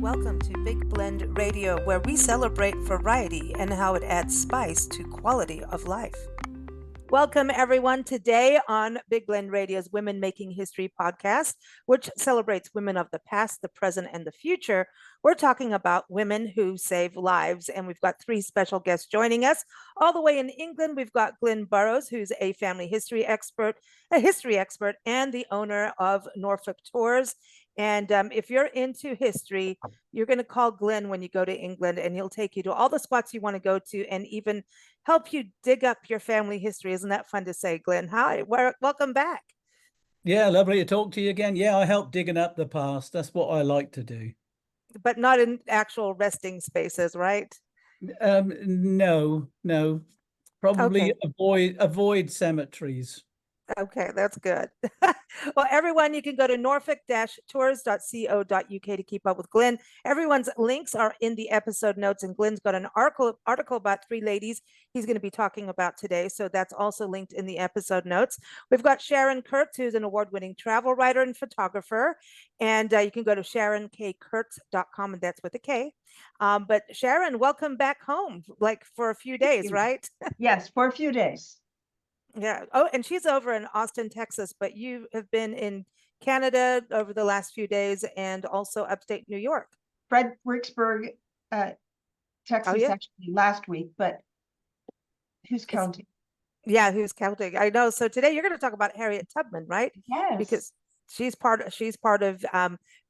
Welcome to Big Blend Radio, where we celebrate variety and how it adds spice to quality of life. Welcome, everyone. Today on Big Blend Radio's Women Making History podcast, which celebrates women of the past, the present, and the future, we're talking about women who save lives. And we've got three special guests joining us. All the way in England, we've got Glyn Burrows, who's a family history expert, and the owner of Norfolk Tours. And if you're into history, you're going to call Glyn when you go to England, and he'll take you to all the spots you want to go to and even help you dig up your family history. Isn't that fun to say, Glyn? Hi, welcome back. Yeah, lovely to talk to you again. Yeah, I help digging up the past. That's what I like to do. But not in actual resting spaces, right? No. Probably Okay. avoid cemeteries. Okay, that's good. Well, everyone, you can go to norfolk-tours.co.uk to keep up with Glyn. Everyone's links are in the episode notes, and Glyn's got an article about three ladies he's going to be talking about today. So that's also linked in the episode notes. We've got Sharon Kurtz, who's an award-winning travel writer and photographer. And you can go to sharonkkurtz.com, and that's with a K. But Sharon, welcome back home, like for a few days, right? Yes, for a few days. Yeah. Oh, and she's over in Austin, Texas, but you have been in Canada over the last few days and also upstate New York. Fredericksburg, Texas, yeah. actually last week, but who's counting? Yeah, who's counting? I know. So today you're going to talk about Harriet Tubman, right? Yes. Because she's part of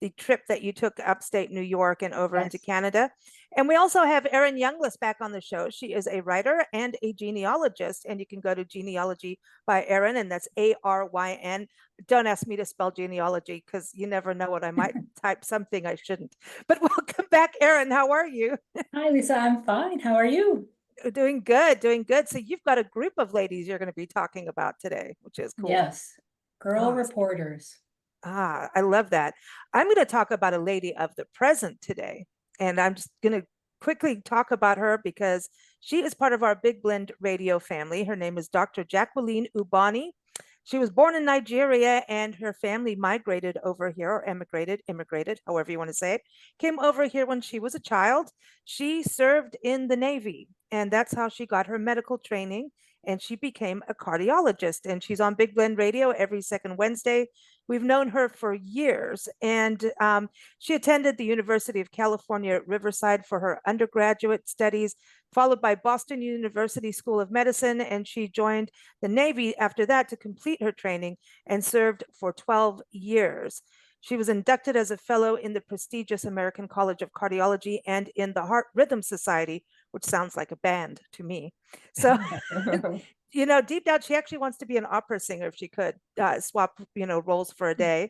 the trip that you took upstate New York and over into Canada. And we also have Erin Youngless back on the show. She is a writer and a genealogist, and you can go to Genealogy by Erin, and that's ARYN. Don't ask me to spell genealogy because you never know what I might type something I shouldn't. But welcome back, Erin. How are you? Hi, Lisa. I'm fine. How are you? Doing good, doing good. So you've got a group of ladies you're going to be talking about today, which is cool. Yes, girl reporters. I love that. I'm going to talk about a lady of the present today, and I'm just going to quickly talk about her because she is part of our Big Blend Radio family. Her name is Dr. Jacqueline Ubani. She was born in Nigeria, and her family migrated over here, or immigrated, however you want to say it, came over here when she was a child. She served in the Navy, and that's how she got her medical training, and she became a cardiologist. And she's on Big Blend Radio every second Wednesday. We've known her for years, and she attended the University of California at Riverside for her undergraduate studies, followed by Boston University School of Medicine, and she joined the Navy after that to complete her training and served for 12 years. She was inducted as a fellow in the prestigious American College of Cardiology and in the Heart Rhythm Society, which sounds like a band to me. So deep down, she actually wants to be an opera singer if she could swap, roles for a day.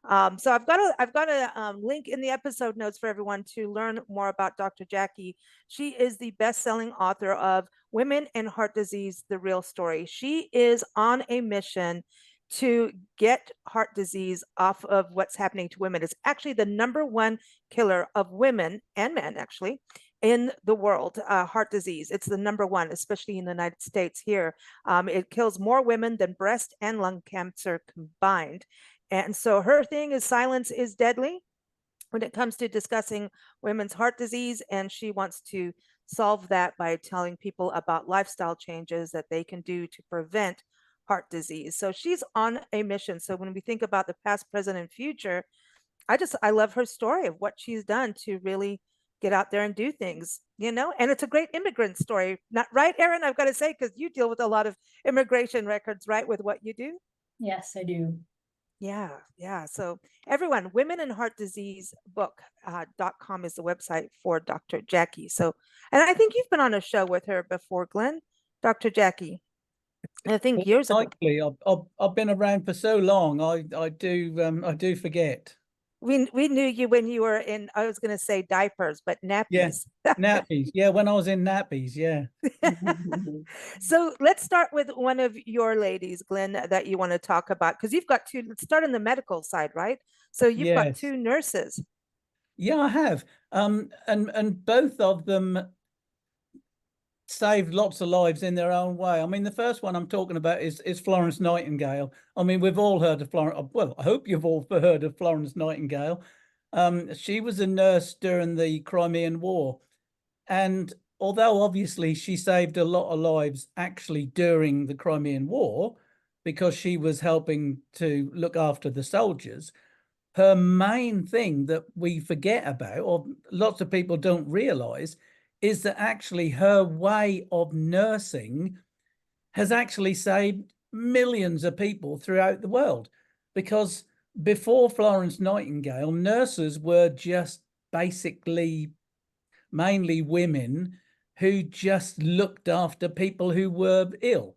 So I've got a link in the episode notes for everyone to learn more about Dr. Jackie. She is the best-selling author of Women and Heart Disease: The Real Story. She is on a mission to get heart disease off of what's happening to women. It's actually the #1 killer of women and men, actually, in the world, heart disease. It's the #1, especially in the United States here. It kills more women than breast and lung cancer combined. And so her thing is silence is deadly when it comes to discussing women's heart disease. And she wants to solve that by telling people about lifestyle changes that they can do to prevent heart disease. So she's on a mission. So when we think about the past, present, and future, I love her story of what she's done to really get out there and do things, and it's a great immigrant story. Not right, Erin? I've got to say, because you deal with a lot of immigration records, right, with what you do? Yes, I do. Yeah. So everyone, Women and Heart Disease book.com is the website for Dr. Jackie. So, and I think you've been on a show with her before, Glyn, Dr. Jackie. I think years ago. Likely, I've been around for so long. I do forget. We knew you when you were in, I was going to say diapers, but nappies. Yeah, nappies. Yeah, when I was in nappies. Yeah. So let's start with one of your ladies, Glyn, that you want to talk about, because you've got two. Let's start on the medical side, right? So you've got two nurses. Yeah, I have. And both of them saved lots of lives in their own way. I mean, the first one I'm talking about is Florence Nightingale. I mean, we've all heard of Florence. Well, I hope you've all heard of Florence Nightingale. She was a nurse during the Crimean War. And although obviously she saved a lot of lives actually during the Crimean War, because she was helping to look after the soldiers, her main thing that we forget about, or lots of people don't realize, is that actually her way of nursing has actually saved millions of people throughout the world. Because before Florence Nightingale, nurses were just basically mainly women who just looked after people who were ill.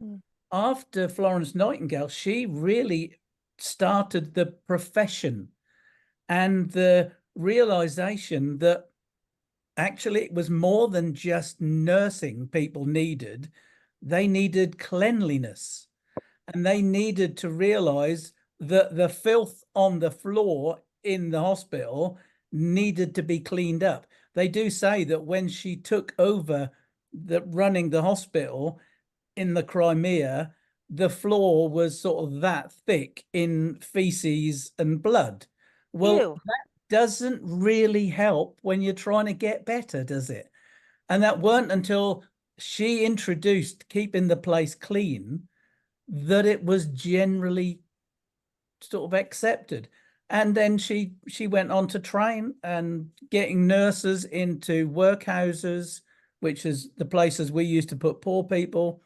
Mm. After Florence Nightingale, she really started the profession and the realization that actually it was more than just nursing people needed. They needed cleanliness, and they needed to realize that the filth on the floor in the hospital needed to be cleaned up. They do say that when she took over running the hospital in the Crimea, the floor was sort of that thick in feces and blood. Well, Ew. that doesn't really help when you're trying to get better, does it? And that weren't until she introduced keeping the place clean that it was generally sort of accepted. And then she went on to train and getting nurses into workhouses, which is the places we used to put poor people.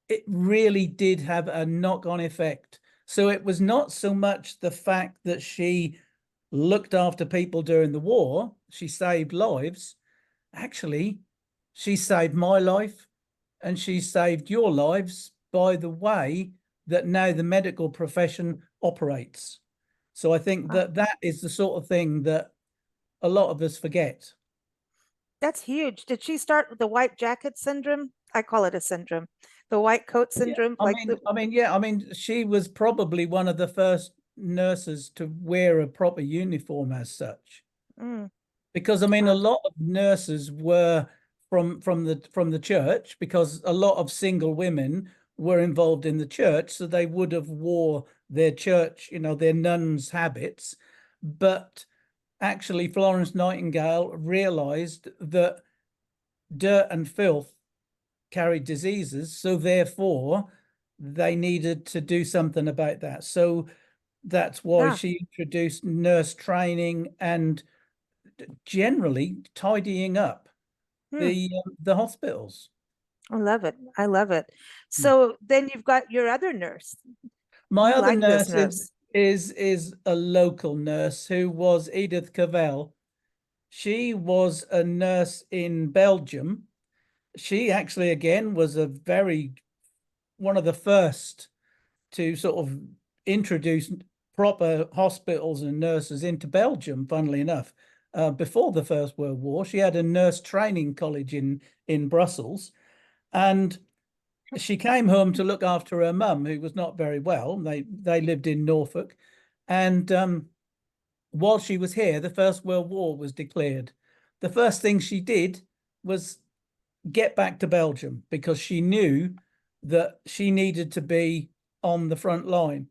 It really did have a knock-on effect. So it was not so much the fact that she looked after people during the war, she saved lives. Actually, she saved my life and she saved your lives by the way that now the medical profession operates. So I think that that is the sort of thing that a lot of us forget. That's huge. Did she start with the white jacket syndrome? I call it a syndrome. The white coat syndrome, I like mean, the I mean, she was probably one of the first nurses to wear a proper uniform as such. Mm, Because I mean, a wow. lot of nurses were from the church, because a lot of single women were involved in the church, so they would have wore their church, you know, their nuns' habits. But actually, Florence Nightingale realized that dirt and filth carried diseases, so therefore they needed to do something about that. So that's why Yeah. she introduced nurse training and generally tidying up Hmm. the hospitals. I love it. I love it. Hmm. So then you've got your other nurse. My You other like this nurse nurse. is a local nurse who was Edith Cavell. She was a nurse in Belgium. She actually again was a very one of the first to sort of introduce proper hospitals and nurses into Belgium, funnily enough. Before the First World War, she had a nurse training college in Brussels, and she came home to look after her mum, who was not very well. They lived in Norfolk, and while she was here, the First World War was declared. The first thing she did was get back to Belgium because she knew that she needed to be on the front line.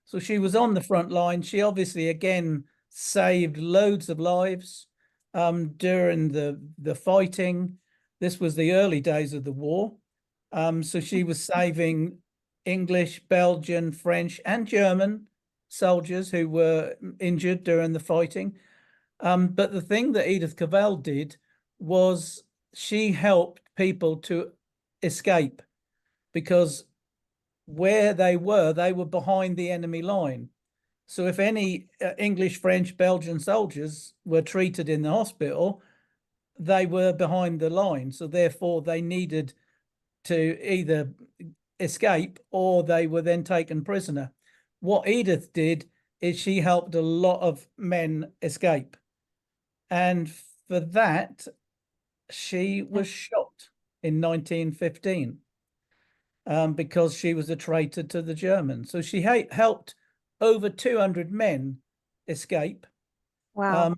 So she was on the front line. She obviously again saved loads of lives during the fighting. This was the early days of the war. So she was saving English, Belgian, French, and German soldiers who were injured during the fighting. But the thing that Edith Cavell did was she helped people to escape, because where they were behind the enemy line. So if any English, French, Belgian soldiers were treated in the hospital, they were behind the line. So therefore they needed to either escape or they were then taken prisoner. What Edith did is she helped a lot of men escape. And for that, she was shot in 1915 because she was a traitor to the Germans. So she helped over 200 men escape, Wow.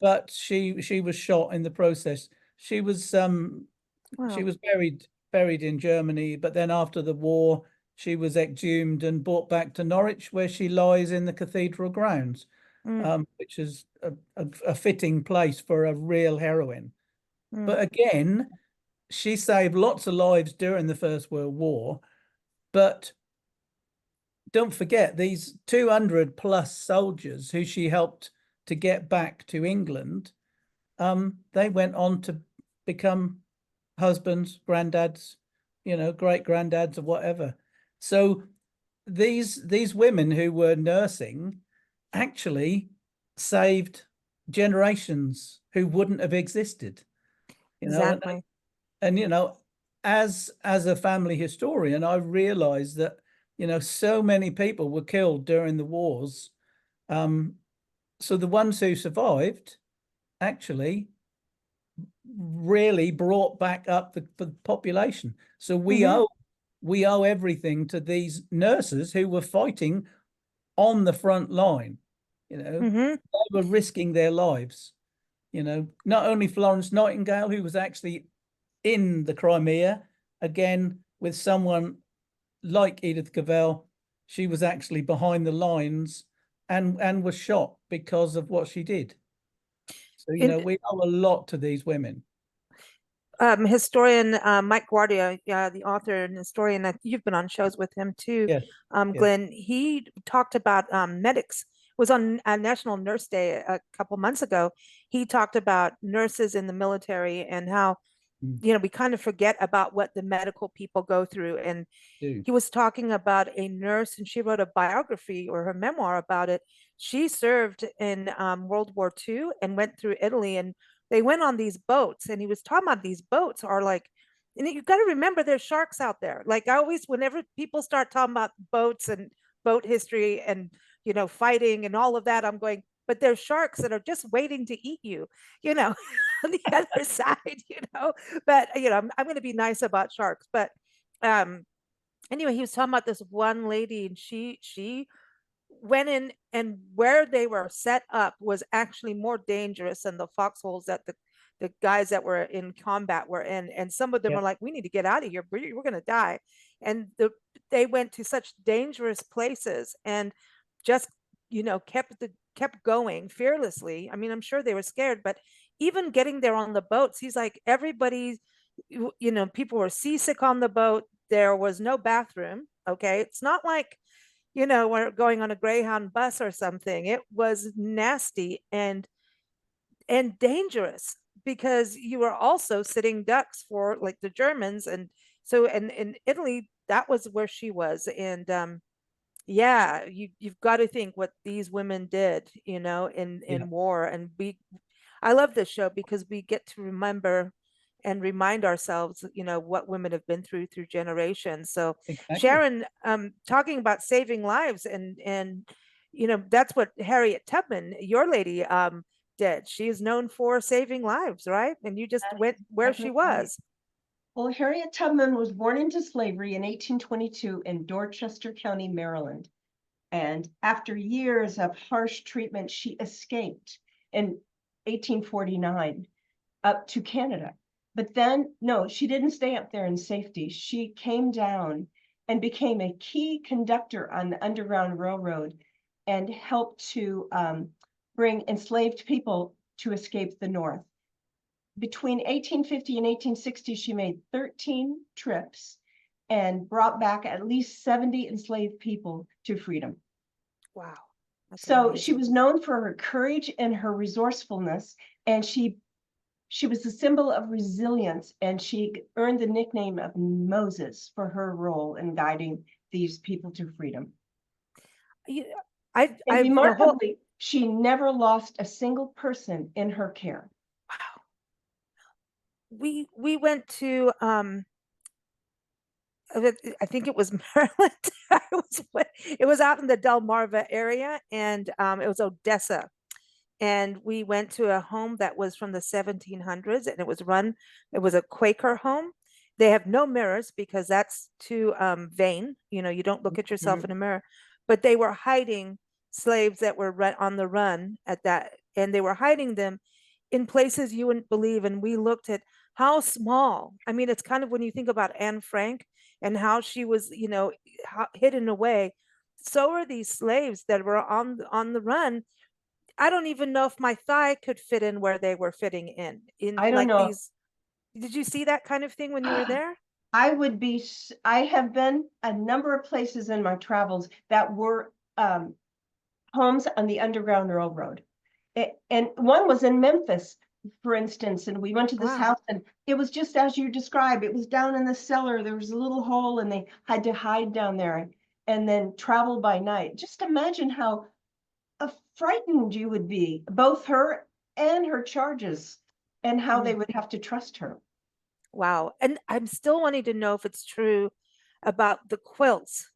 but she was shot in the process. She was Wow. buried in Germany, but then after the war, she was exhumed and brought back to Norwich, where she lies in the cathedral grounds. which is a fitting place for a real heroine. But again, she saved lots of lives during the First World War. But don't forget these 200 plus soldiers who she helped to get back to England. They went on to become husbands, granddads, great granddads or whatever. So these women who were nursing actually saved generations who wouldn't have existed. Exactly. And as a family historian, I realized that so many people were killed during the wars. So the ones who survived actually really brought back up the population. So we owe everything to these nurses who were fighting on the front line. They were risking their lives. Not only Florence Nightingale, who was actually in the Crimea, again with someone like Edith Cavell, she was actually behind the lines and was shot because of what she did. So we owe a lot to these women. Historian Mike Guardia, the author and historian, you've been on shows with him too. Yes. Glenn, he talked about medics. It was on National Nurse Day a couple months ago. He talked about nurses in the military and how we kind of forget about what the medical people go through. And he was talking about a nurse, and she wrote a biography or her memoir about it. She served in World War II and went through Italy, and they went on these boats, and he was talking about these boats are like, and you got to remember there's sharks out there. Like I always, whenever people start talking about boats and boat history and fighting and all of that, I'm going, but there's sharks that are just waiting to eat you, on the other side, but I'm going to be nice about sharks. But anyway, he was talking about this one lady, and she went in, and where they were set up was actually more dangerous than the foxholes that the guys that were in combat were in. And some of them were like, we need to get out of here, we're going to die. And they went to such dangerous places and just kept going fearlessly. I mean, I'm sure they were scared, but even getting there on the boats, he's like, everybody, people were seasick on the boat. There was no bathroom. Okay. It's not like, we're going on a Greyhound bus or something. It was nasty and dangerous because you were also sitting ducks for like the Germans. And so, and in Italy, that was where she was. And yeah, you've got to think what these women did, in war. And I love this show because we get to remember and remind ourselves, what women have been through generations. So Exactly. Sharon, talking about saving lives, and that's what Harriet Tubman, your lady, did. She is known for saving lives, right? And you just went where she was. Well, Harriet Tubman was born into slavery in 1822 in Dorchester County, Maryland. And after years of harsh treatment, she escaped in 1849 up to Canada. But then, no, she didn't stay up there in safety. She came down and became a key conductor on the Underground Railroad and helped to bring enslaved people to escape the North. Between 1850 and 1860, she made 13 trips and brought back at least 70 enslaved people to freedom. Wow. So amazing. she was known for her courage and her resourcefulness, and she was a symbol of resilience, and she earned the nickname of Moses for her role in guiding these people to freedom. And remarkably, she never lost a single person in her care. Wow. We went to I think it was Maryland. It was out in the Delmarva area, and it was Odessa. And we went to a home that was from the 1700s, and it was a Quaker home. They have no mirrors because that's too vain. You don't look at yourself in a mirror. But they were hiding slaves that were on the run at that, and they were hiding them in places you wouldn't believe. And we looked at how small. I mean, it's kind of when you think about Anne Frank and how she was, hidden away. So are these slaves that were on the run. I don't even know if my thigh could fit in where they were fitting in I don't like know. these. Did you see that kind of thing when you were there? I have been a number of places in my travels that were homes on the Underground Railroad. And one was in Memphis, for instance, and we went to this Wow. house and it was just as you described. It was down in the cellar. There was a little hole and they had to hide down there and then travel by night. Just imagine how frightened you would be, both her and her charges, and how they would have to trust her. Wow. And I'm still wanting to know if it's true about the quilts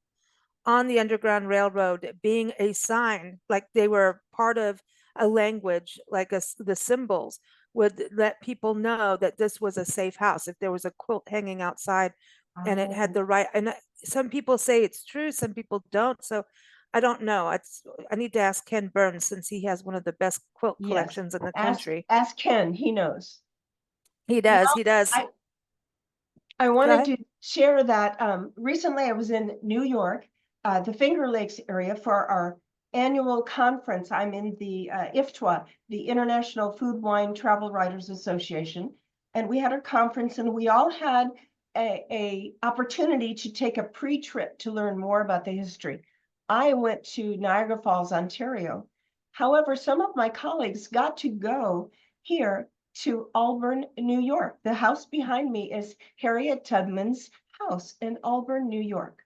on the Underground Railroad being a sign, like they were part of a language, like the symbols would let people know that this was a safe house. If there was a quilt hanging outside and it had Oh, the right, and some people say it's true, some people don't. So I don't know. I need to ask Ken Burns since he has one of the best quilt yes. collections in the country. Ask Ken, he knows. He does. He does. I Go wanted ahead. to share that recently I was in New York, the Finger Lakes area for our annual conference. I'm in the IFTWA, the International Food, Wine, Travel Writers Association. And we had a conference and we all had a opportunity to take a pre-trip to learn more about the history. I went to Niagara Falls, Ontario. However, some of my colleagues got to go here to Auburn, New York. The house behind me is Harriet Tubman's house in Auburn, New York.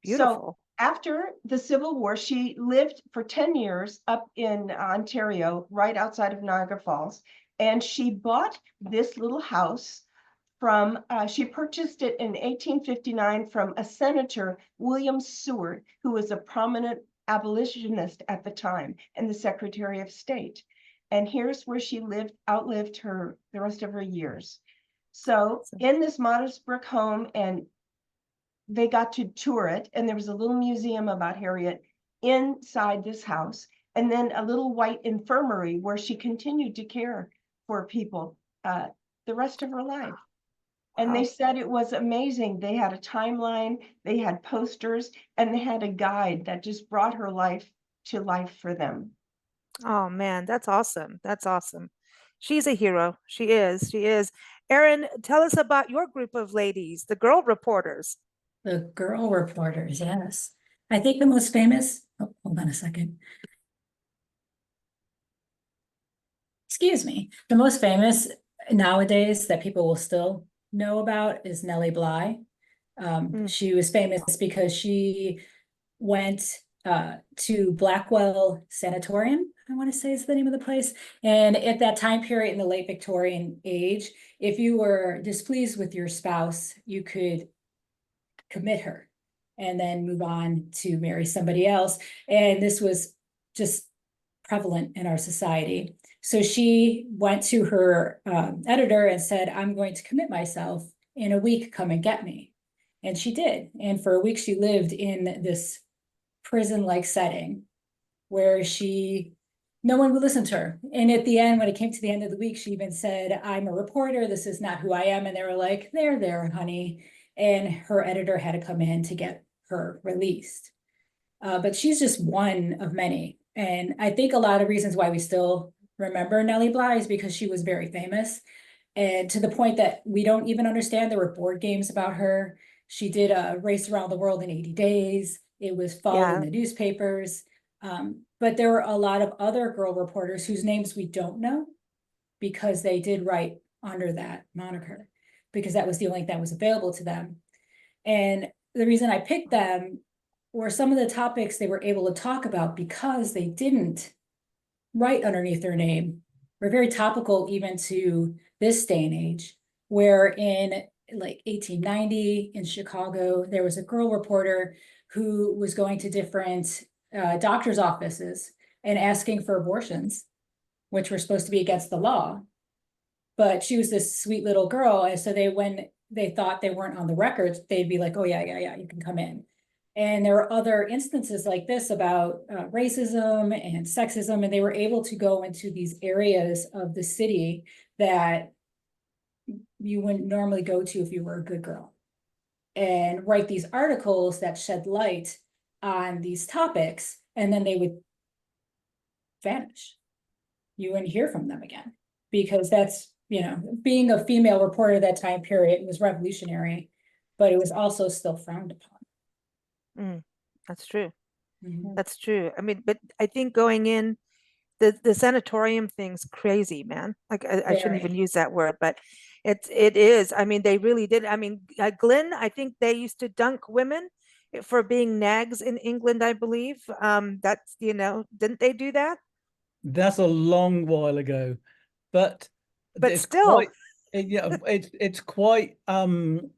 So Beautiful. after the Civil War, she lived for 10 years up in Ontario, right outside of Niagara Falls. And she bought this little house from, she purchased it in 1859 from a senator, William Seward, who was a prominent abolitionist at the time and the Secretary of State. And here's where she outlived the rest of her years. So in this modest brick home, and they got to tour it, and there was a little museum about Harriet inside this house, and then a little white infirmary where she continued to care for people the rest of her life. And they Wow. said it was amazing. They had a timeline, they had posters, and they had a guide that just brought her life to life for them. Oh man, that's awesome. That's awesome. She's a hero. She is. She is. Erin, tell us about your group of ladies, the girl reporters. The girl reporters, yes. I think the most famous, oh, hold on a second. Excuse me. The most famous nowadays that people will still know about is Nellie Bly. Mm. She was famous because she went to Blackwell Sanatorium, I want to say is the name of the place. And at that time period in the late Victorian age, if you were displeased with your spouse, you could commit her and then move on to marry somebody else. And this was just prevalent in our society. So she went to her editor and said, I'm going to commit myself in a week, come and get me. And she did. And for a week, she lived in this prison-like setting where no one would listen to her. And at the end, when it came to the end of the week, she even said, I'm a reporter, this is not who I am. And they were like, there, honey. And her editor had to come in to get her released. But she's just one of many. And I think a lot of reasons why we still remember Nellie Bly is because she was very famous. And to the point that we don't even understand, there were board games about her. She did a race around the world in 80 days. It was followed in Yeah. the newspapers. But there were a lot of other girl reporters whose names we don't know because they did write under that moniker, because that was the only thing that was available to them. And the reason I picked them were some of the topics they were able to talk about because they didn't write underneath their name, were very topical even to this day and age, where in like 1890 in Chicago, there was a girl reporter who was going to different doctor's offices and asking for abortions, which were supposed to be against the law. But she was this sweet little girl. And so when they thought they weren't on the records, they'd be like, oh, yeah, you can come in. And there were other instances like this about racism and sexism, and they were able to go into these areas of the city that you wouldn't normally go to if you were a good girl, and write these articles that shed light on these topics, and then they would vanish. you wouldn't hear from them again. Because that's, being a female reporter that time period was revolutionary, but it was also still frowned upon. That's true. Mhm. That's true. I mean, but I think going in, the sanatorium thing's crazy, man. Like I shouldn't even Very. use that word, but it is. I mean, they really did. I mean, Glenn, I think they used to dunk women for being nags in England, I believe. That's, didn't they do that? That's a long while ago, but But it's still, quite it's quite funny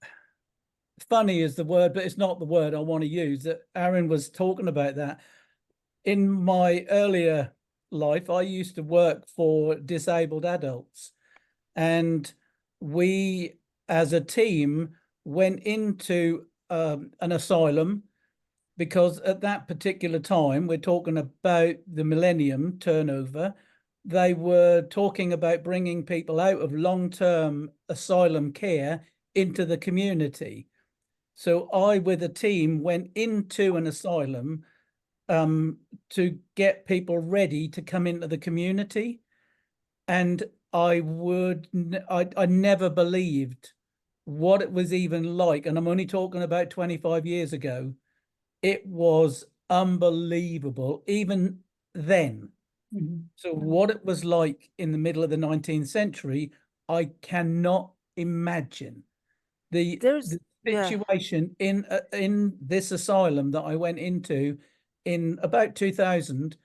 is the word, but it's not the word I want to use. That Aaron was talking about that. In my earlier life, I used to work for disabled adults, and we, as a team, went into an asylum because at that particular time, we're talking about the millennium turnover, they were talking about bringing people out of long-term asylum care into the community. So I, with a team, went into an asylum to get people ready to come into the community. And I never believed what it was even like. And I'm only talking about 25 years ago. It was unbelievable, even then. Mhm. So what it was like in the middle of the 19th century, I cannot imagine. The yeah. situation in this asylum that I went into in about 2000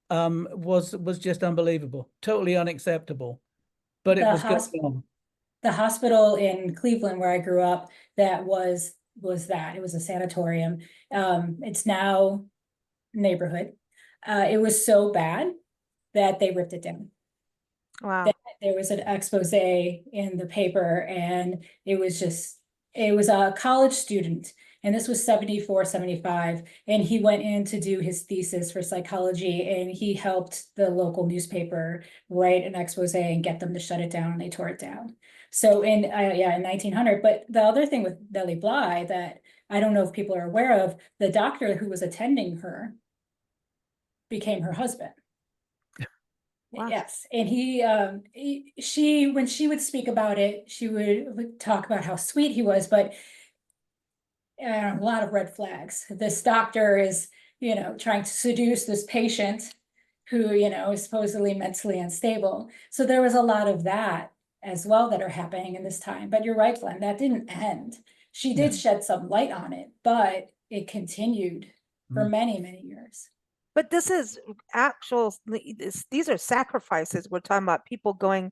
was just unbelievable, totally unacceptable. But it The was going hos on. the hospital in Cleveland where I grew up, that was that. It was a sanatorium. It's now neighborhood. It was so bad that they ripped it down. Wow. There was an expose in the paper, and it was a college student, and this was 74, 75, and he went in to do his thesis for psychology, and he helped the local newspaper write an expose and get them to shut it down, and they tore it down. So in 1900. But the other thing with Nellie Bly that I don't know if people are aware of, the doctor who was attending her became her husband. Wow. Yes, and she, when she would speak about it, she would talk about how sweet he was, but a lot of red flags. This doctor is, trying to seduce this patient who, is supposedly mentally unstable. So there was a lot of that as well that are happening in this time. But you're right, Glenn, that didn't end. She did No. shed some light on it, but it continued for many, many years. But this is these are sacrifices. We're talking about people going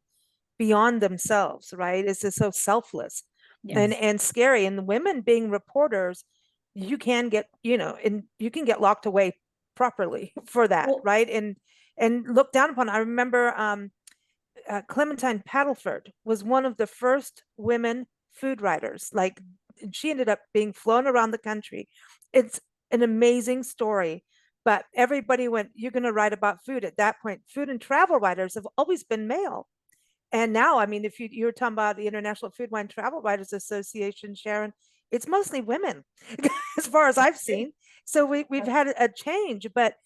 beyond themselves, right? It's just so selfless and scary. And the women being reporters, you can get, and you can get locked away properly for that, Well, right? And looked down upon. I remember Clementine Paddleford was one of the first women food writers. Like, she ended up being flown around the country. It's an amazing story. But everybody went, you're going to write about food. At that point, food and travel writers have always been male. And now, I mean, if you're talking about the International Food, Wine, Travel Writers Association, Sharon, it's mostly women, as far as I've seen. So we've had a change, but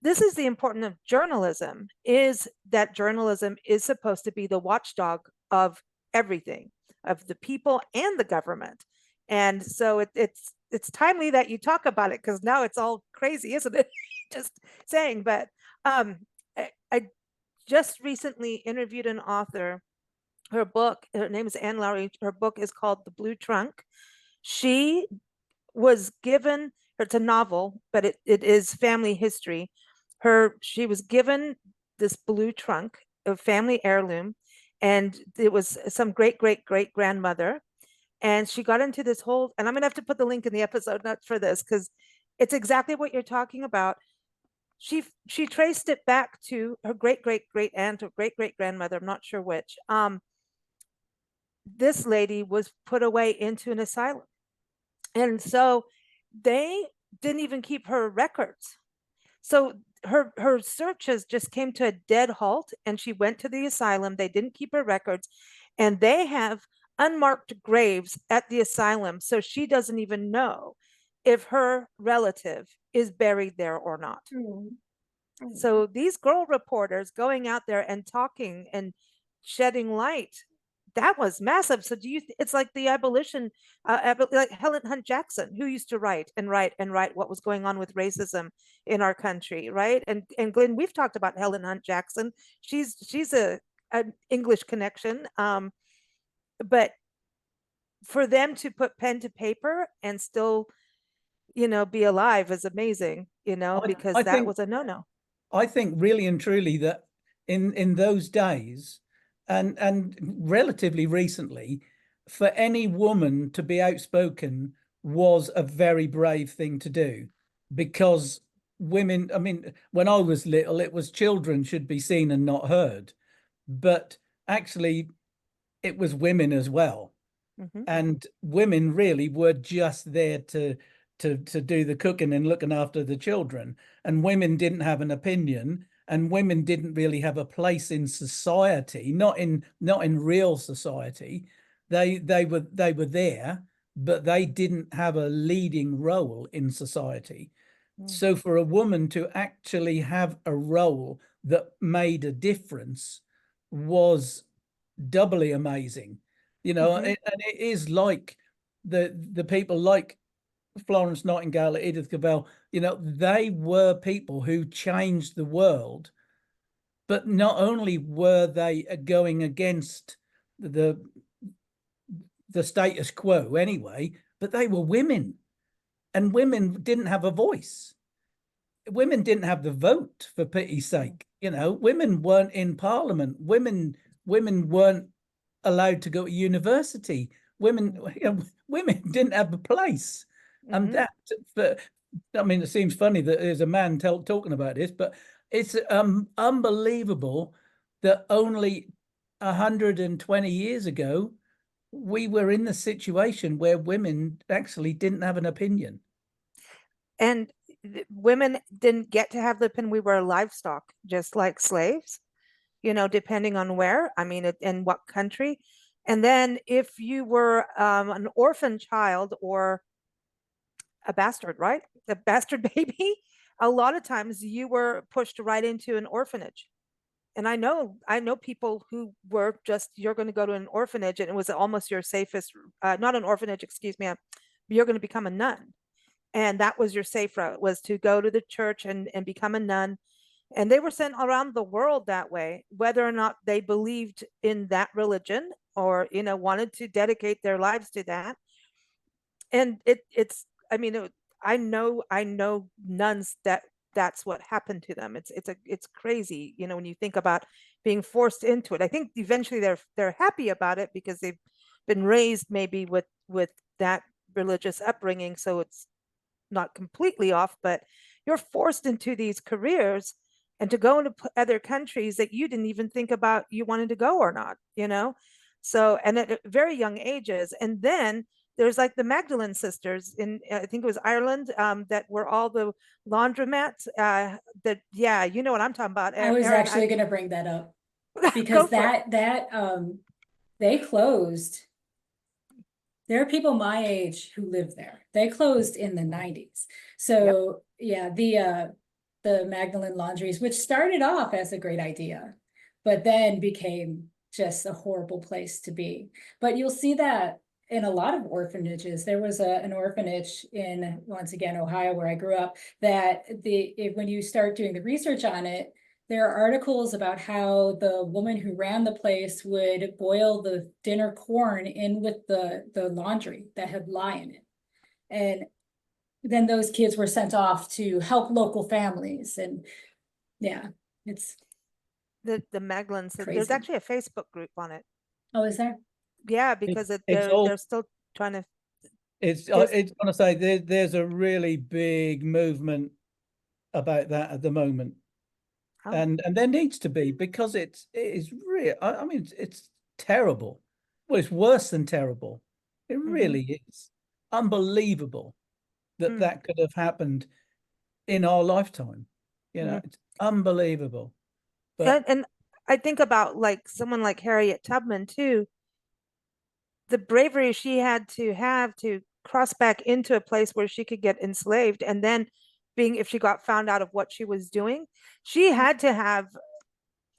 this is the importance of journalism, is that journalism is supposed to be the watchdog of everything, of the people and the government. And so it's timely that you talk about it, because now it's all crazy, isn't it? Just saying. But I just recently interviewed an author. Her name is Anne Lowry. Her book is called The Blue Trunk. She was given, it's a novel, but it is family history. She was given this blue trunk, a family heirloom, and it was some great grandmother. And she got into this whole, and I'm gonna have to put the link in the episode notes for this, because it's exactly what you're talking about. She traced it back to her great aunt or great grandmother, I'm not sure which. This lady was put away into an asylum, and so they didn't even keep her records. So her searches just came to a dead halt, and she went to the asylum. They didn't keep her records, and they have unmarked graves at the asylum, so she doesn't even know if her relative is buried there or not. So these girl reporters going out there and talking and shedding light, that was massive. So do you, it's like the abolition, like Helen Hunt Jackson, who used to write and write and write what was going on with racism in our country, right? And Glenn, we've talked about Helen Hunt Jackson. She's a an English connection. But for them to put pen to paper and still, be alive is amazing, because I that think was a no-no. I think really and truly that in those days and relatively recently, for any woman to be outspoken was a very brave thing to do, because women, I mean, when I was little, it was children should be seen and not heard, but actually it was women as well. Mhm. And women really were just there to do the cooking and looking after the children, and women didn't have an opinion, and women didn't really have a place in society, not in real society. They were there, but they didn't have a leading role in society. Mm. So for a woman to actually have a role that made a difference was doubly amazing, Mhm. and it is like the people like Florence Nightingale, Edith Cavell, they were people who changed the world, but not only were they going against the the status quo anyway, but they were women, and women didn't have a voice. Women didn't have the vote, for pity's sake. Women weren't in parliament. Women weren't allowed to go to university. Women didn't have a place. And Mhm. that, I mean, it seems funny that there's a man talking about this, but it's unbelievable that only 120 years ago we were in the situation where women actually didn't have an opinion. And women didn't get to have the pen. We were livestock, just like slaves, depending on where, I mean, in what country. And then if you were an orphan child or a bastard, right? A bastard baby, a lot of times you were pushed right into an orphanage. And I know people who were just, you're going to go to an orphanage and it was almost your safest, not an orphanage, excuse me, you're going to become a nun. And that was your safe route, was to go to the church and become a nun. And they were sent around the world that way, whether or not they believed in that religion or, wanted to dedicate their lives to that. And it's, I mean, I know nuns that's what happened to them. It's crazy, when you think about being forced into it. I think eventually they're happy about it because they've been raised maybe with that religious upbringing, so it's not completely off, but you're forced into these careers and to go into other countries that you didn't even think about you wanted to go or not. So, and at very young ages. And then there's like the Magdalene sisters in, I think it was Ireland, that were all the laundromats, that, yeah, you know what I'm talking about. I was Erin, actually gonna bring that up go because for it. they closed. There are people my age who live there. They closed in the 90s. So yeah, the Magdalene Laundries, which started off as a great idea, but then became just a horrible place to be. But you'll see that in a lot of orphanages. There was an orphanage in, once again, Ohio, where I grew up, that when you start doing the research on it, there are articles about how the woman who ran the place would boil the dinner corn in with the laundry that had lye in it. And then those kids were sent off to help local families. And yeah, it's The Magdalene, there's crazy. actually a Facebook group on it. Oh, is there? Yeah, because It's all they're still trying to. it's There's- it's gonna say there's a really big movement about that at the moment. Oh. And there needs to be, because it is real. I mean, it's terrible. Well, it's worse than terrible. It really is unbelievable that Mm. that could have happened in our lifetime. It's unbelievable. But And I think about like someone like Harriet Tubman too, the bravery she had to have to cross back into a place where she could get enslaved and then being, if she got found out of what she was doing, she had to have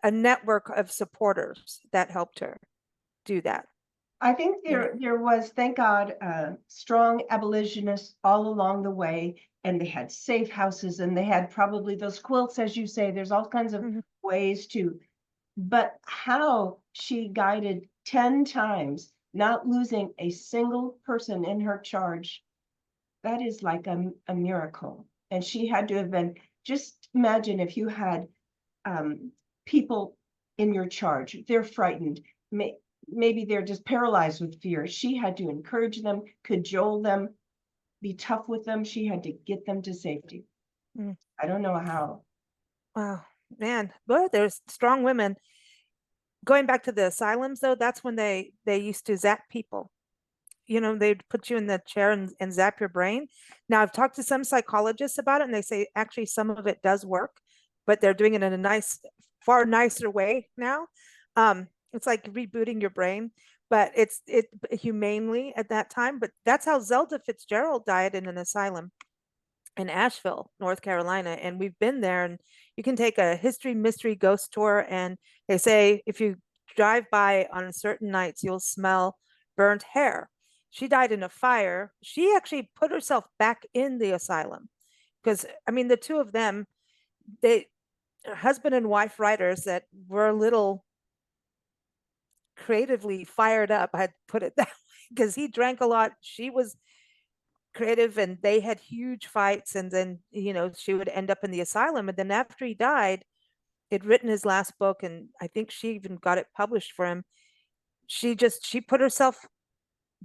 a network of supporters that helped her do that. I think You know. there was, thank God, strong abolitionists all along the way, and they had safe houses, and they had probably those quilts, as you say, there's all kinds of Mhm. ways to, but how she guided 10 times, not losing a single person in her charge, that is like a miracle. And she had to have been, just imagine if you had people in your charge, they're frightened, maybe they're just paralyzed with fear. She had to encourage them, cajole them, be tough with them. She had to get them to safety. Mm. I don't know how. Wow, man, but there's strong women. Going back to the asylums though, that's when they used to zap people. You know, they'd put you in the chair and zap your brain. Now, I've talked to some psychologists about it, and they say actually some of it does work, but they're doing it in a nice, far nicer way now. It's like rebooting your brain, but it's humanely at that time. But that's how Zelda Fitzgerald died in an asylum in Asheville, North Carolina. And we've been there, and you can take a history mystery ghost tour. And they say if you drive by on certain nights, you'll smell burnt hair. She died in a fire. She actually put herself back in the asylum because, I mean, the two of them, they, husband and wife writers that were a little creatively fired up, I'd put it that way, because he drank a lot. She was creative, and they had huge fights. And then, you know, she would end up in the asylum. And then after he died, he'd written his last book, and I think she even got it published for him. She put herself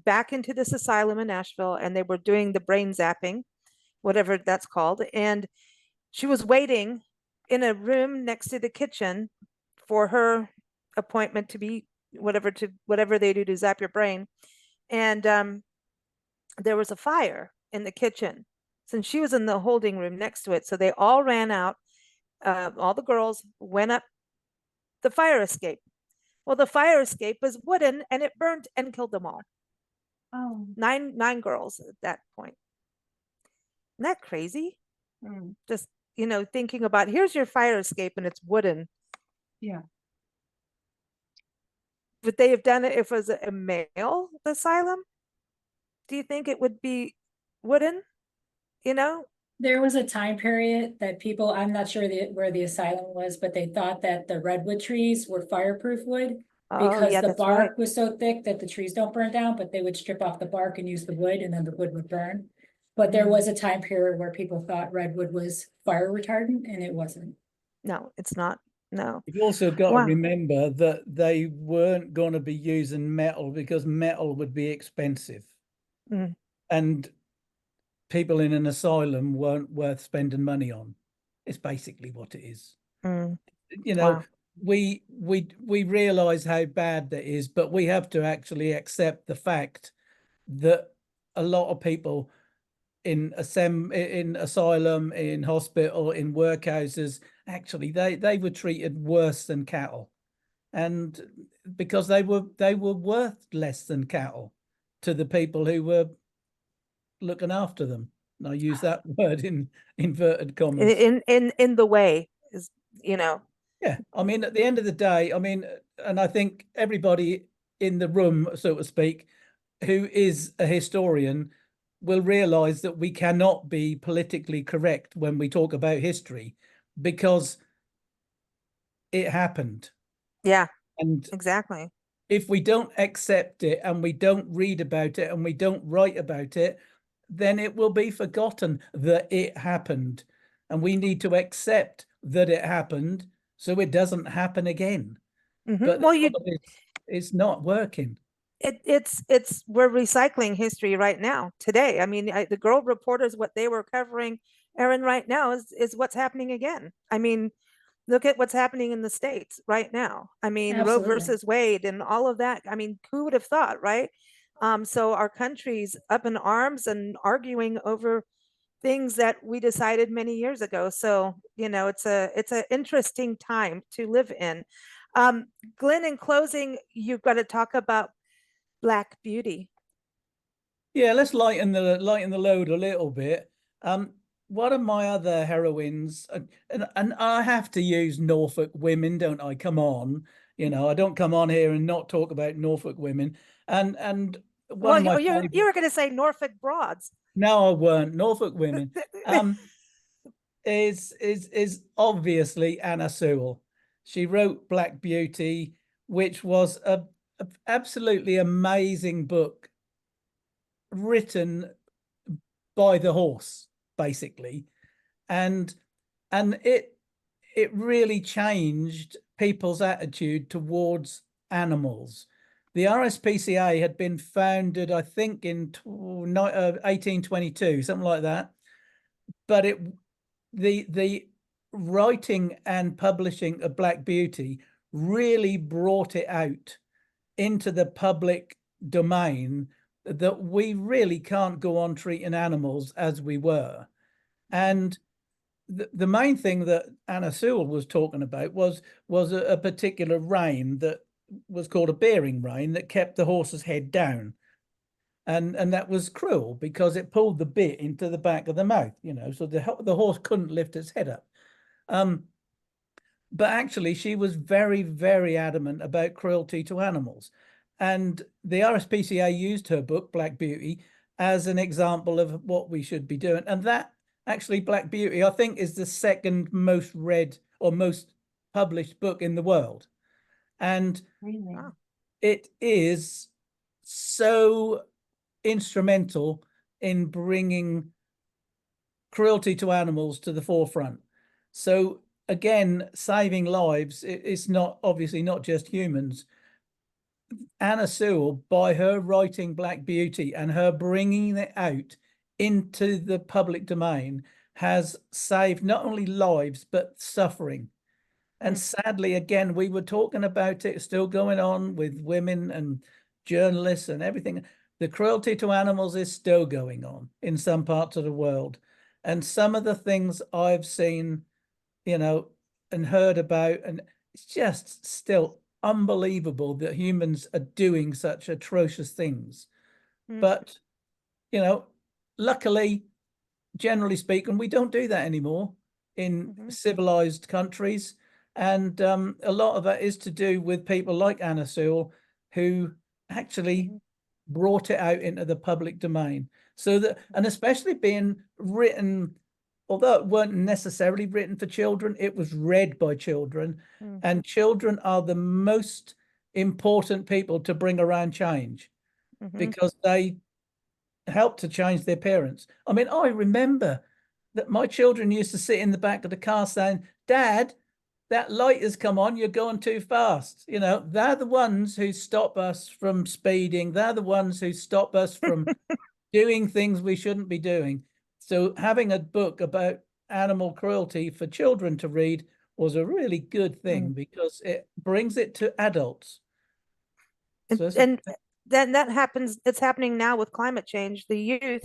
back into this asylum in Nashville, and they were doing the brain zapping, whatever that's called. And she was waiting in a room next to the kitchen for her appointment to be whatever they do to zap your brain. And there was a fire in the kitchen since she was in the holding room next to it. So they all ran out. All the girls went up the fire escape. Well, the fire escape was wooden, and it burned and killed them all. Oh. Nine girls at that point. Isn't that crazy? Mm. Just, you know, thinking about, here's your fire escape and it's wooden. Yeah. Would they have done it if it was a male asylum? Do you think it would be wooden? You know? There was a time period that people, I'm not sure where the asylum was, but they thought that the redwood trees were fireproof wood Oh, because yeah, the that's right. bark was so thick that the trees don't burn down, but they would strip off the bark and use the wood, and then the wood would burn. But there was a time period where people thought redwood was fire retardant, and it wasn't. No, it's not. No. You've also got Wow. to remember that they weren't going to be using metal because metal would be expensive. Mm. And people in an asylum weren't worth spending money on. It's basically what it is. Mm. You know, Wow. we realize how bad that is, but we have to actually accept the fact that a lot of people in asylum, in hospital, in workhouses, actually they were treated worse than cattle, and because they were worth less than cattle to the people who were looking after them. And I use that word in inverted commas. In the way is, you know. Yeah, I mean, at the end of the day, I mean, and I think everybody in the room, so to speak, who is a historian will realize that we cannot be politically correct when we talk about history because it happened. Yeah, And exactly. if we don't accept it and we don't read about it and we don't write about it, then it will be forgotten that it happened. And we need to accept that it happened so it doesn't happen again. Mhm. But Well, it's not working. it's we're recycling history right now today. I mean, the girl reporters, what they were covering, Erin, right now is what's happening again. I mean, look at what's happening in the States right now. I mean, Roe Absolutely. versus Wade and all of that. I mean, who would have thought, right? So our country's up in arms and arguing over things that we decided many years ago. So, you know, it's an interesting time to live in. Glenn, in closing, you've got to talk about Black Beauty. Yeah, let's lighten the load a little bit. one of my other heroines, and I have to use Norfolk women, don't I? Come on, I don't come on here and not talk about Norfolk women. And one of my you favorite, were going to say Norfolk broads. no, I weren't Norfolk women. Is obviously Anna Sewell. She wrote Black Beauty, which was a absolutely amazing book written by the horse, basically, and it really changed people's attitude towards animals. The RSPCA had been founded, I think, in 1822, something like that. But the writing and publishing of Black Beauty really brought it out into the public domain that we really can't go on treating animals as we were. And the main thing that Anna Sewell was talking about was a particular rein that was called a bearing rein that kept the horse's head down. And that was cruel because it pulled the bit into the back of the mouth, so the horse couldn't lift its head up. But actually, she was very, very adamant about cruelty to animals. And the RSPCA used her book, Black Beauty, as an example of what we should be doing. And that actually, Black Beauty, I think, is the second most read or most published book in the world. And Really? it is so instrumental in bringing cruelty to animals to the forefront. So again, saving lives, it's not obviously not just humans. Anna Sewell, by her writing Black Beauty and her bringing it out into the public domain, has saved not only lives but suffering. And sadly, again, we were talking about it still going on with women and journalists and everything. The cruelty to animals is still going on in some parts of the world. And some of the things I've seen, and heard about, and it's just still unbelievable that humans are doing such atrocious things. But, luckily, generally speaking, we don't do that anymore in civilized countries. And a lot of that is to do with people like Anna Sewell, who actually brought it out into the public domain. So that, and especially being written, although it weren't necessarily written for children, it was read by children. And children are the most important people to bring around change because they help to change their parents. I mean, I remember that my children used to sit in the back of the car saying, "Dad, that light has come on, you're going too fast." They're the ones who stop us from speeding. They're the ones who stop us from doing things we shouldn't be doing. So having a book about animal cruelty for children to read was a really good thing because it brings it to adults. And then that happens, it's happening now with climate change. The youth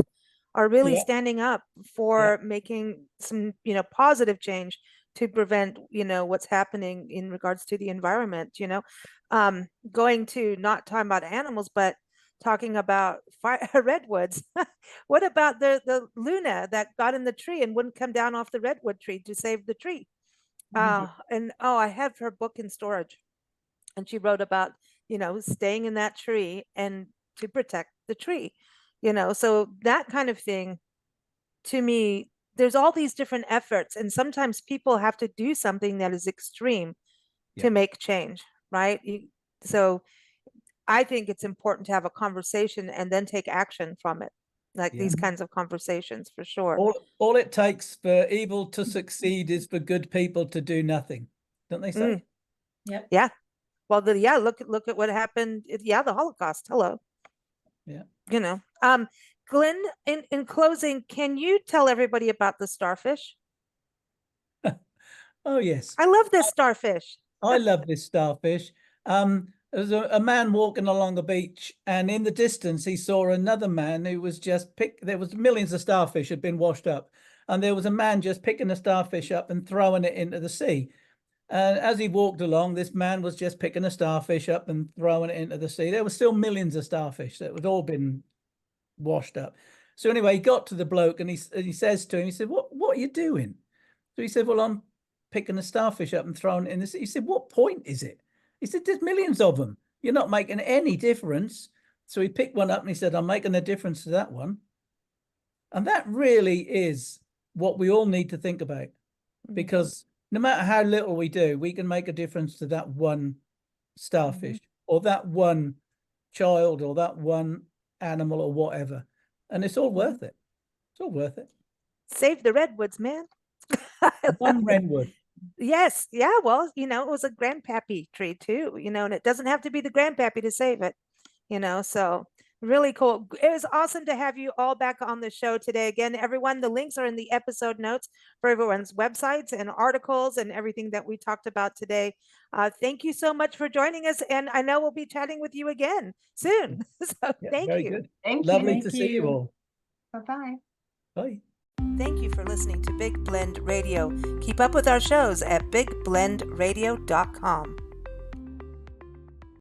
are really standing up for making some, positive change to prevent, what's happening in regards to the environment, going to not talking about animals, but talking about redwoods. What about the Luna that got in the tree and wouldn't come down off the redwood tree to save the tree? I have her book in storage, and she wrote about, staying in that tree and to protect the tree, so that kind of thing. To me, there's all these different efforts, and sometimes people have to do something that is extreme to make change, right? So I think it's important to have a conversation and then take action from it, like these kinds of conversations, for sure. All it takes for evil to succeed is for good people to do nothing, don't they say? Yep. Yeah. Well, look at what happened. The Holocaust. Hello. Yeah. Glenn, in closing, can you tell everybody about the starfish? Oh, yes. I love this starfish. I love this starfish. There's a man walking along the beach, and in the distance he saw another man who was just there was millions of starfish had been washed up, and there was a man just picking a starfish up and throwing it into the sea. And as he walked along, this man was just picking a starfish up and throwing it into the sea. There were still millions of starfish that had all been washed up. So anyway, he got to the bloke and he says to him, he said, what are you doing? So he said, well, I'm picking a starfish up and throwing it in the sea. He said, what point is it? He said, there's millions of them. You're not making any difference. So he picked one up and he said, I'm making a difference to that one. And that really is what we all need to think about, because no matter how little we do, we can make a difference to that one starfish or that one child or that one animal or whatever. And it's all worth it. It's all worth it. Save the redwoods, man. One redwood. Yes. Yeah. Well, you know, it was a grandpappy tree too, you know, and it doesn't have to be the grandpappy to save it, you know, so really cool. It was awesome to have you all back on the show today. Again, everyone, the links are in the episode notes for everyone's websites and articles and everything that we talked about today. Thank you so much for joining us. And I know we'll be chatting with you again soon. So Yeah, thank very you. good. Thank Lovely you. to see you all. Bye-bye. Bye. Thank you for listening to Big Blend Radio. Keep up with our shows at bigblendradio.com.